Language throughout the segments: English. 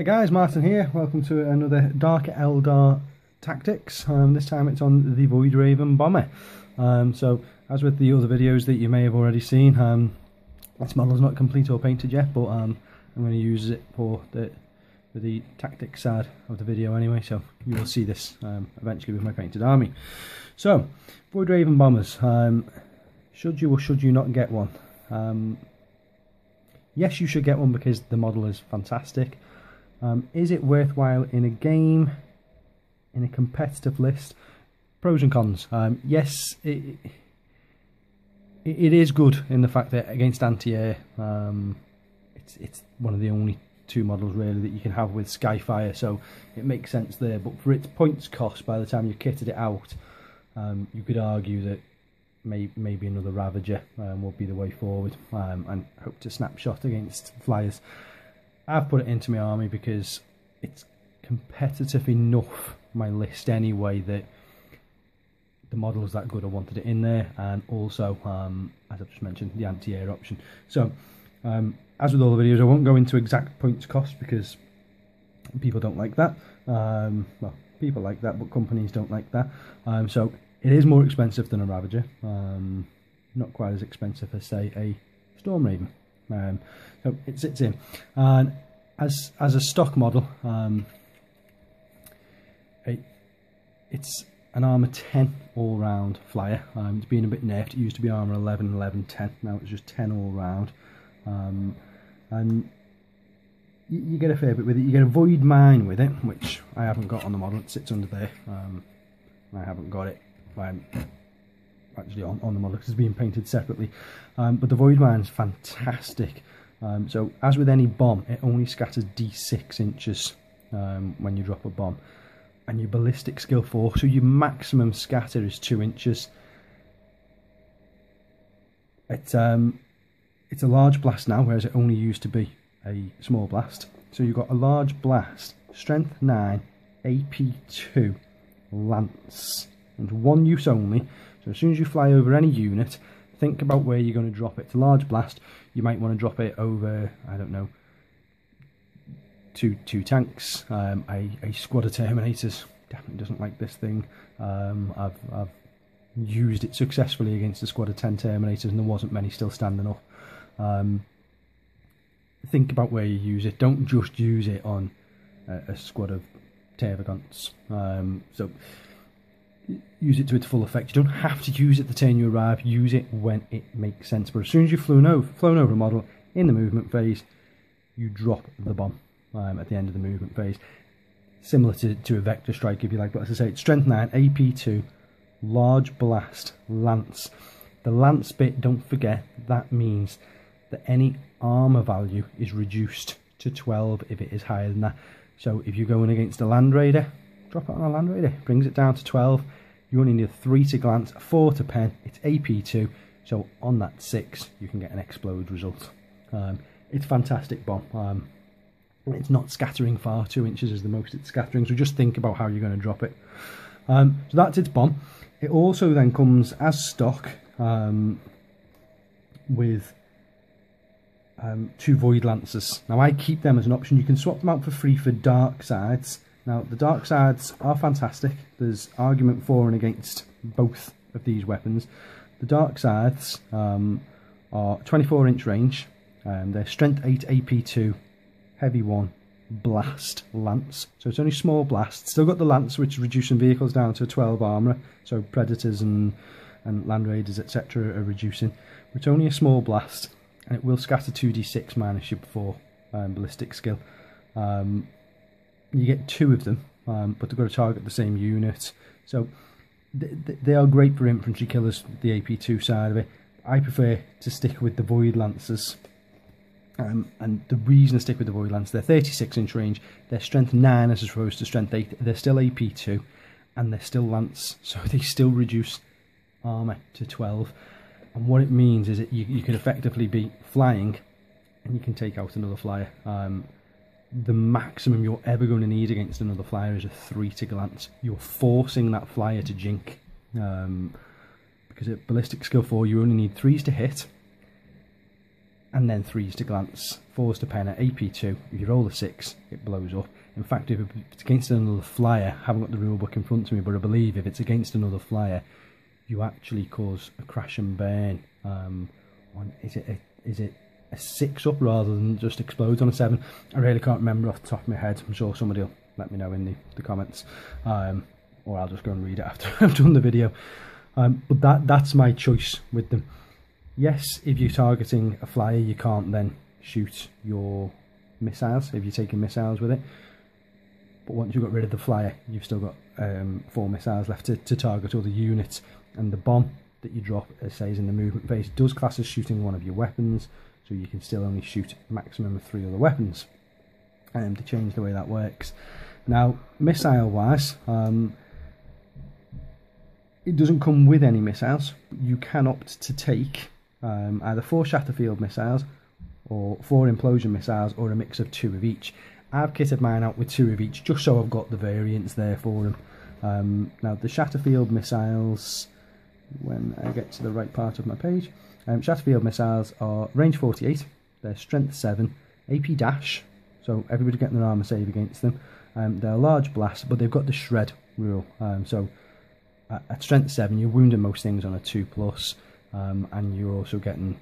Hi guys, Martin here. Welcome to another Dark Eldar tactics. This time it's on the Voidraven bomber. So as with the other videos that you may have already seen, this model is not complete or painted yet, but I'm going to use it for the tactics side of the video anyway. So you will see this eventually with my painted army. So Voidraven bombers. Should you or should you not get one? Yes, you should get one because the model is fantastic. Is it worthwhile in a game, in a competitive list? Pros and cons. Yes, it is good in the fact that against anti-air, it's one of the only two models really that you can have with Skyfire, so it makes sense there. But for its points cost, by the time you've kitted it out, you could argue that maybe another Ravager will be the way forward, and hope to snapshot against flyers. I've put it into my army because it's competitive enough, my list anyway, that the model is that good I wanted it in there, and also, as I've just mentioned, the anti-air option. So, as with all the videos, I won't go into exact points cost because people don't like that. Well, people like that, but companies don't like that. So, it is more expensive than a Ravager. Not quite as expensive as, say, a Stormraven. So it sits in, and as a stock model, it's an armor 10 all round flyer. It's been a bit nerfed. It used to be armor 11, 11, 10. Now it's just 10 all round, and you get a fair bit with it. You get a void mine with it, which I haven't got on the model. It sits under there. I haven't got it actually on the model because it's being painted separately, but the void mine is fantastic. So as with any bomb, it only scatters d6 inches when you drop a bomb, and your ballistic skill 4, so your maximum scatter is 2 inches. It's a large blast now, whereas it only used to be a small blast. So you've got a large blast, strength 9, AP 2, lance, and one use only. So as soon as you fly over any unit, think about where you're going to drop it. It's a large blast. You might want to drop it over, I don't know, two tanks, a squad of Terminators. Definitely doesn't like this thing. I've used it successfully against a squad of 10 Terminators, and there wasn't many still standing up. Think about where you use it. Don't just use it on a squad of Tervagants. So use it to its full effect. You don't have to use it the turn you arrive. Use it when it makes sense. But as soon as you've flown over a model in the movement phase, you drop the bomb at the end of the movement phase. Similar to a vector strike, if you like. But as I say, it's strength 9, AP 2, large blast, lance. The lance bit, don't forget, that means that any armor value is reduced to 12 if it is higher than that. So if you're going against a Land Raider, drop it on a Land Raider, brings it down to 12. You only need a 3 to glance, a 4 to pen, it's AP 2, so on that 6 you can get an explode result. It's a fantastic bomb. It's not scattering far, 2 inches is the most it's scattering, so just think about how you're going to drop it. So that's its bomb. It also then comes as stock with 2 Void Lancers. Now I keep them as an option. You can swap them out for free for Dark Sides. Now, the dark sides are fantastic. There's argument for and against both of these weapons. The dark sides are 24-inch range. They're strength 8, AP 2, heavy 1, blast, lance. So it's only small blast. Still got the lance, which is reducing vehicles down to 12 armour. So predators and land raiders, etc. are reducing. But it's only a small blast, and it will scatter 2d6 minus your 4 ballistic skill. You get 2 of them, but they've got to target the same unit. So they are great for infantry killers, the AP2 side of it. I prefer to stick with the Void Lancers. And the reason I stick with the Void Lancers, they're 36-inch range, they're strength 9 as opposed to strength 8, they're still AP2, and they're still lance, so they still reduce armour to 12. And what it means is that you can effectively be flying, and you can take out another flyer. The maximum you're ever going to need against another flyer is a 3 to glance. You're forcing that flyer to jink, because at ballistic skill 4 you only need 3s to hit, and then 3s to glance, 4s to penner, AP2. If you roll a 6, it blows up. In fact, if it's against another flyer, I haven't got the rulebook in front of me, but I believe if it's against another flyer, you actually cause a crash and burn. Is it a 6 up rather than just explodes on a 7? I really can't remember off the top of my head. I'm sure somebody will let me know in the comments, or I'll just go and read it after I've done the video. But that's my choice with them. Yes, if you're targeting a flyer, you can't then shoot your missiles if you're taking missiles with it. But once you've got rid of the flyer, you've still got 4 missiles left to target other units. And the bomb that you drop, as says in the movement phase, does class as shooting one of your weapons, so you can still only shoot a maximum of 3 other weapons. To change the way that works. Now, missile-wise, it doesn't come with any missiles. You can opt to take either 4 Shatterfield missiles or 4 implosion missiles, or a mix of 2 of each. I've kitted mine out with 2 of each, just so I've got the variants there for them. Now, the Shatterfield missiles, when I get to the right part of my page, Shatterfield missiles are range 48, they're strength 7, AP dash, so everybody's getting their armour save against them. They're a large blast, but they've got the shred rule, so at strength 7 you're wounding most things on a 2+, and you're also getting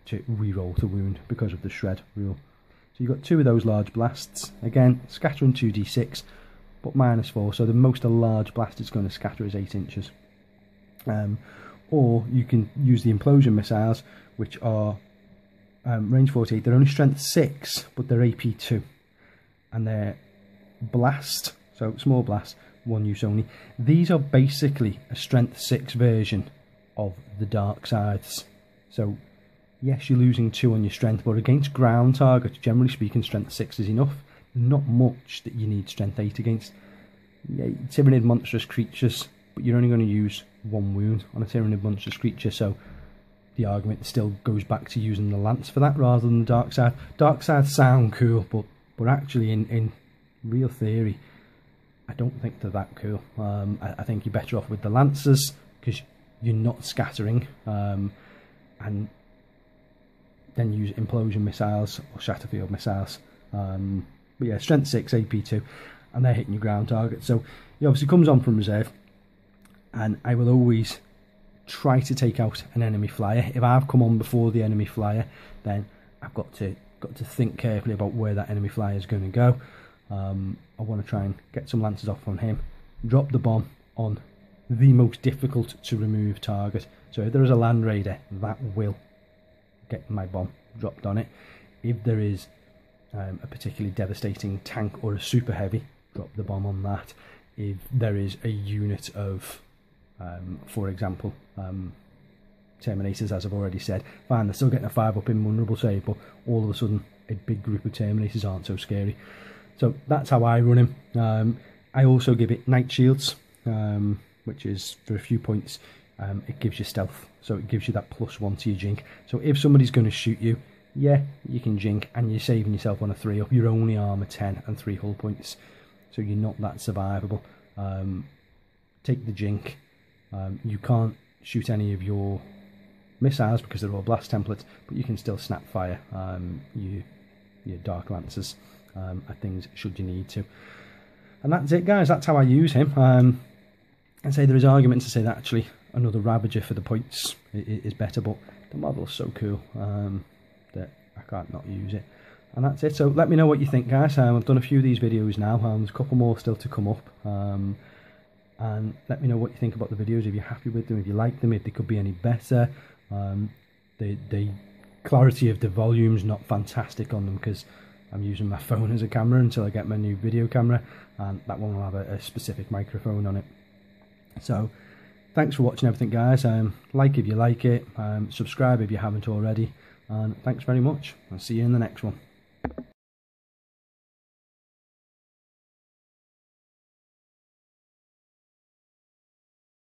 to re-roll to wound because of the shred rule. So you've got 2 of those large blasts, again scattering 2d6 but -4, so the most a large blast is going to scatter is 8 inches. Or you can use the implosion missiles, which are range 48, they're only strength 6 but they're AP2, and they're blast, so small blast, 1 use only. These are basically a strength 6 version of the dark sides. So yes, you're losing 2 on your strength, but against ground targets, generally speaking, strength 6 is enough. Not much that you need strength 8 against. Yeah, Tyrannid monstrous creatures, but you're only going to use 1 wound on a Tyrannid monstrous creature, so the argument still goes back to using the lance for that rather than the dark side. Dark sides sound cool, but actually in real theory, I don't think they're that cool. I think you're better off with the lancers, because you're not scattering, and then use implosion missiles or Shatterfield missiles. But yeah, strength 6, AP2, and they're hitting your ground target. So he obviously comes on from reserve, and I will always try to take out an enemy flyer. If I've come on before the enemy flyer, then I've got to think carefully about where that enemy flyer is going to go. I want to try and get some lancers off on him, drop the bomb on the most difficult to remove target. So if there is a land raider, that will get my bomb dropped on it. If there is a particularly devastating tank or a super heavy, drop the bomb on that. If there is a unit of, for example, Terminators, as I've already said, fine, they're still getting a 5 up in vulnerable save, but all of a sudden a big group of Terminators aren't so scary. So that's how I run him. I also give it Night Shields, which is for a few points. It gives you stealth, so it gives you that +1 to your jink. So if somebody's going to shoot you, yeah, you can jink, and you're saving yourself on a 3 up. You're only armour 10 and 3 hull points, so you're not that survivable. Take the jink. You can't shoot any of your missiles because they're all blast templates, but you can still snap fire your dark lancers at things should you need to. And that's it, guys. That's how I use him. I'd say there is argument to say that actually another Ravager for the points is better, but the model's so cool that I can't not use it. And that's it. So let me know what you think, guys. I've done a few of these videos now. There's a couple more still to come up. And let me know what you think about the videos, if you're happy with them, if you like them, if they could be any better. The clarity of the volume's not fantastic on them because I'm using my phone as a camera until I get my new video camera, and that one will have a specific microphone on it. So thanks for watching everything, guys. Like if you like it, subscribe if you haven't already, and thanks very much. I'll see you in the next one.